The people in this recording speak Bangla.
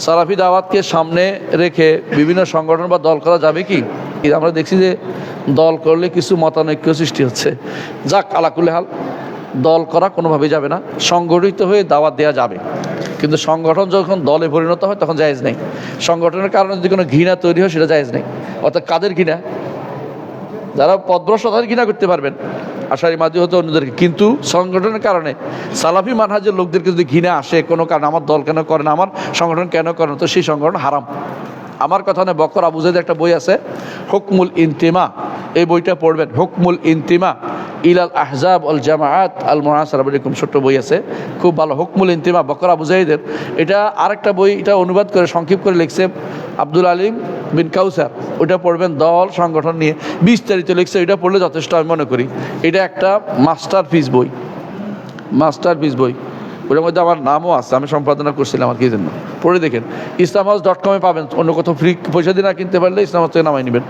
সালাফি দাওয়াতকে সামনে রেখে বিভিন্ন সংগঠন বা দল করা যাবে কি? আমরা দেখছি যে দল করলে কিছু মতানৈক্য সৃষ্টি হচ্ছে। যাক, আলাকুল্লি হাল, দল করা কোনোভাবেই যাবে না, সংগঠিত হয়ে দাওয়াত দেওয়া যাবে, কিন্তু সংগঠন যখন দলে পরিণত হয় তখন জায়েজ নেই। সংগঠনের কারণে যদি কোনো ঘৃণা তৈরি হয় সেটা জায়েজ নেই। অর্থাৎ কাদের ঘৃণা? যারা পদভ্রষ্ট তাদের ঘৃণা করতে পারবেন, আশারি মাঝি হতে অন্যদেরকে, কিন্তু সংগঠনের কারণে সালাফি মানহাজের লোকদেরকে যদি ঘৃণা আসে কোনো কারণে, আমার দল কেন করে না, আমার সংগঠন কেন করে না, তো সেই সংগঠন হারাম। আমার কথা নয়, বকর আবু যায়েদ একটা বই আছে হুকমুল ইন্তিমা, এই বইটা পড়বেন। হুকমুল ইন্তিমা ইলাল আহজাব আল জামাআত আল মুআসিরা, এরকম ছোট্ট বই আছে, খুব ভালো। হুকমুল ইন্তিমা বকর আবু যায়েদের। এটা আরেকটা বই, এটা অনুবাদ করে সংক্ষিপ্ত করে লিখছে আব্দুল আলিম বিন কাউসার, ওটা পড়বেন। দল সংগঠন নিয়ে বিস্তারিত লিখছে, এটা পড়লে যথেষ্ট আমি মনে করি। এটা একটা মাস্টারপিস বই, মাস্টারপিস বই। ওটার মধ্যে আমার নামও আছে, আমি সম্পাদনা করছিলাম আর কি জন্য। পড়ে দেখেন, islamhouse.com পাবেন, অন্য কোথাও ফ্রি পয়সা দিয়ে না কিনতে পারলে ইসলামহাউস থেকে নামাই নেবেন।